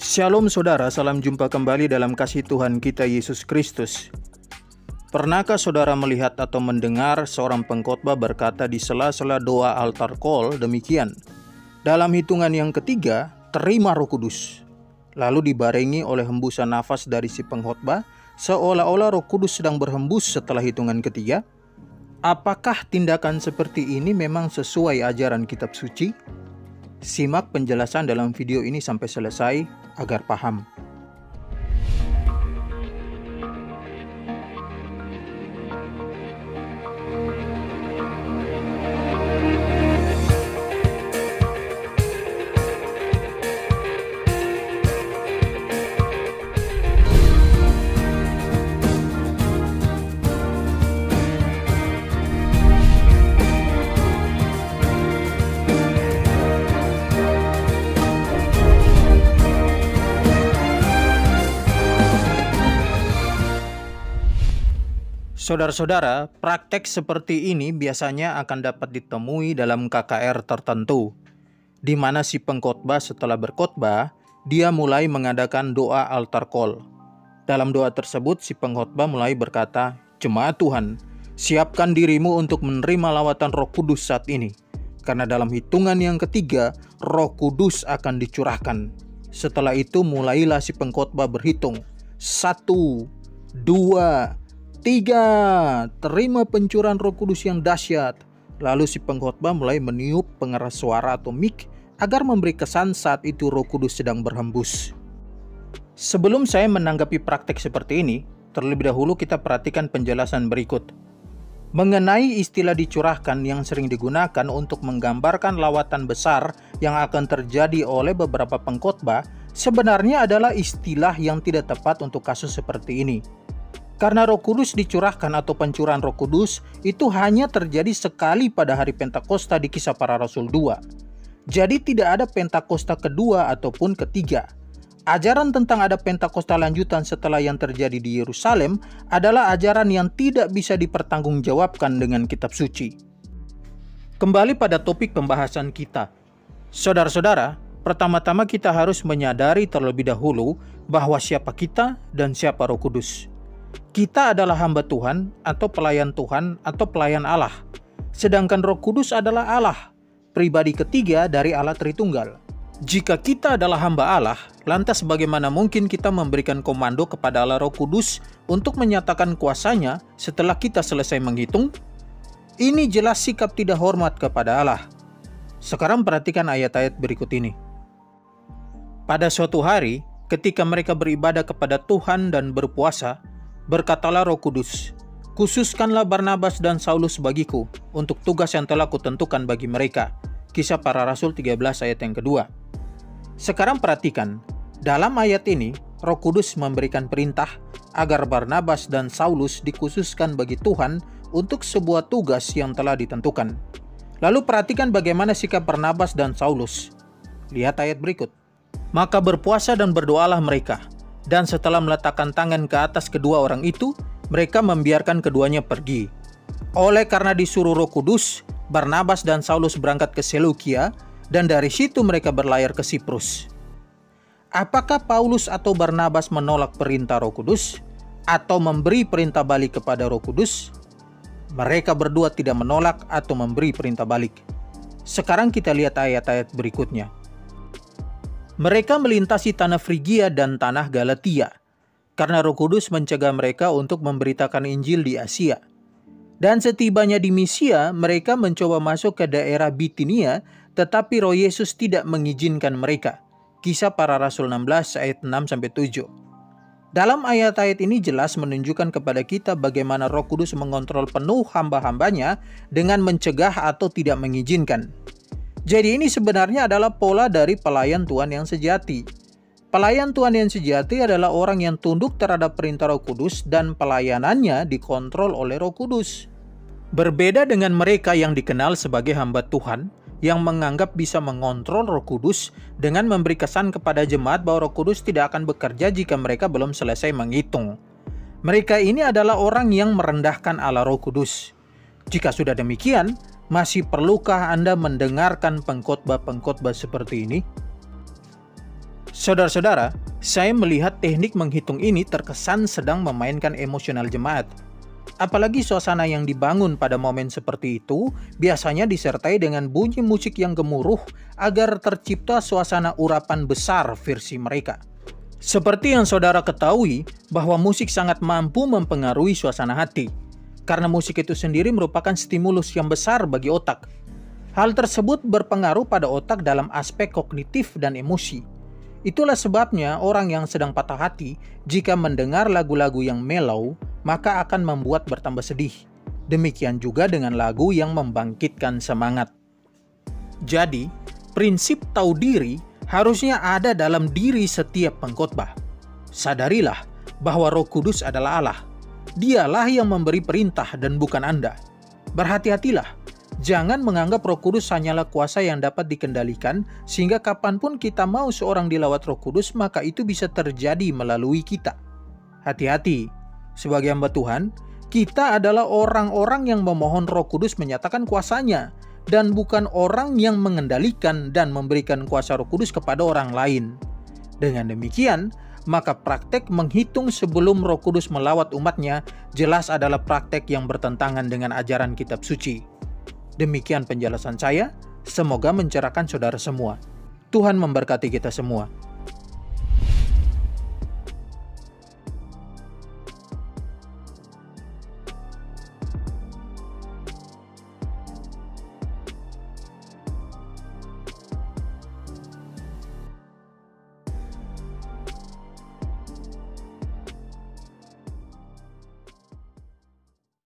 Shalom saudara, salam jumpa kembali dalam kasih Tuhan kita Yesus Kristus. Pernahkah saudara melihat atau mendengar seorang pengkhotbah berkata di sela-sela doa altar call demikian, dalam hitungan yang ketiga, terima Roh Kudus. Lalu dibarengi oleh hembusan nafas dari si pengkhotbah, seolah-olah Roh Kudus sedang berhembus setelah hitungan ketiga. Apakah tindakan seperti ini memang sesuai ajaran kitab suci? Simak penjelasan dalam video ini sampai selesai agar paham. Saudara-saudara, praktek seperti ini biasanya akan dapat ditemui dalam KKR tertentu, di mana si pengkhotbah setelah berkhotbah, dia mulai mengadakan doa altar call. Dalam doa tersebut, si pengkhotbah mulai berkata, "Jemaat Tuhan, siapkan dirimu untuk menerima lawatan Roh Kudus saat ini, karena dalam hitungan yang ketiga, Roh Kudus akan dicurahkan." Setelah itu mulailah si pengkhotbah berhitung, 1, 2, 3, terima pencurahan Roh Kudus yang dahsyat. Lalu si pengkhotbah mulai meniup pengeras suara atau mic agar memberi kesan saat itu Roh Kudus sedang berhembus. Sebelum saya menanggapi praktek seperti ini, terlebih dahulu kita perhatikan penjelasan berikut. Mengenai istilah dicurahkan yang sering digunakan untuk menggambarkan lawatan besar yang akan terjadi oleh beberapa pengkhotbah, sebenarnya adalah istilah yang tidak tepat untuk kasus seperti ini. Karena Roh Kudus dicurahkan atau pencurahan Roh Kudus itu hanya terjadi sekali pada hari Pentakosta di Kisah Para Rasul 2. Jadi tidak ada Pentakosta kedua ataupun ketiga. Ajaran tentang ada Pentakosta lanjutan setelah yang terjadi di Yerusalem adalah ajaran yang tidak bisa dipertanggungjawabkan dengan kitab suci. Kembali pada topik pembahasan kita. Saudara-saudara, pertama-tama kita harus menyadari terlebih dahulu bahwa siapa kita dan siapa Roh Kudus. Kita adalah hamba Tuhan atau pelayan Tuhan atau pelayan Allah. Sedangkan Roh Kudus adalah Allah, pribadi ketiga dari Allah Tritunggal. Jika kita adalah hamba Allah, lantas bagaimana mungkin kita memberikan komando kepada Allah Roh Kudus untuk menyatakan kuasanya setelah kita selesai menghitung? Ini jelas sikap tidak hormat kepada Allah. Sekarang perhatikan ayat-ayat berikut ini. Pada suatu hari, ketika mereka beribadah kepada Tuhan dan berpuasa, berkatalah Roh Kudus, "Khususkanlah Barnabas dan Saulus bagiku untuk tugas yang telah kutentukan bagi mereka." Kisah Para Rasul 13 ayat yang kedua. Sekarang perhatikan, dalam ayat ini Roh Kudus memberikan perintah agar Barnabas dan Saulus dikhususkan bagi Tuhan untuk sebuah tugas yang telah ditentukan. Lalu perhatikan bagaimana sikap Barnabas dan Saulus. Lihat ayat berikut. "Maka berpuasa dan berdoalah mereka. Dan setelah meletakkan tangan ke atas kedua orang itu, mereka membiarkan keduanya pergi. Oleh karena disuruh Roh Kudus, Barnabas dan Saulus berangkat ke Seleukia, dan dari situ mereka berlayar ke Siprus." Apakah Paulus atau Barnabas menolak perintah Roh Kudus? Atau memberi perintah balik kepada Roh Kudus? Mereka berdua tidak menolak atau memberi perintah balik. Sekarang kita lihat ayat-ayat berikutnya. Mereka melintasi tanah Frigia dan tanah Galatia, karena Roh Kudus mencegah mereka untuk memberitakan Injil di Asia. Dan setibanya di Misia, mereka mencoba masuk ke daerah Bitinia, tetapi Roh Yesus tidak mengizinkan mereka. Kisah Para Rasul 16 ayat 6-7. Dalam ayat-ayat ini jelas menunjukkan kepada kita bagaimana Roh Kudus mengontrol penuh hamba-hambanya dengan mencegah atau tidak mengizinkan. Jadi ini sebenarnya adalah pola dari pelayan Tuhan yang sejati. Pelayan Tuhan yang sejati adalah orang yang tunduk terhadap perintah Roh Kudus dan pelayanannya dikontrol oleh Roh Kudus. Berbeda dengan mereka yang dikenal sebagai hamba Tuhan, yang menganggap bisa mengontrol Roh Kudus dengan memberi kesan kepada jemaat bahwa Roh Kudus tidak akan bekerja jika mereka belum selesai menghitung. Mereka ini adalah orang yang merendahkan Allah Roh Kudus. Jika sudah demikian, masih perlukah Anda mendengarkan pengkhotbah-pengkhotbah seperti ini? Saudara-saudara, saya melihat teknik menghitung ini terkesan sedang memainkan emosional jemaat. Apalagi suasana yang dibangun pada momen seperti itu biasanya disertai dengan bunyi musik yang gemuruh agar tercipta suasana urapan besar versi mereka. Seperti yang saudara ketahui bahwa musik sangat mampu mempengaruhi suasana hati, karena musik itu sendiri merupakan stimulus yang besar bagi otak. Hal tersebut berpengaruh pada otak dalam aspek kognitif dan emosi. Itulah sebabnya orang yang sedang patah hati jika mendengar lagu-lagu yang mellow, maka akan membuat bertambah sedih. Demikian juga dengan lagu yang membangkitkan semangat. Jadi, prinsip tahu diri harusnya ada dalam diri setiap pengkhotbah. Sadarilah bahwa Roh Kudus adalah Allah. Dialah yang memberi perintah dan bukan Anda. Berhati-hatilah. Jangan menganggap Roh Kudus hanyalah kuasa yang dapat dikendalikan, sehingga kapanpun kita mau seorang dilawat Roh Kudus, maka itu bisa terjadi melalui kita. Hati-hati, sebagai hamba Tuhan, kita adalah orang-orang yang memohon Roh Kudus menyatakan kuasanya, dan bukan orang yang mengendalikan dan memberikan kuasa Roh Kudus kepada orang lain. Dengan demikian, maka praktek menghitung sebelum Roh Kudus melawat umatnya jelas adalah praktek yang bertentangan dengan ajaran kitab suci. Demikian penjelasan saya, semoga mencerahkan saudara semua. Tuhan memberkati kita semua.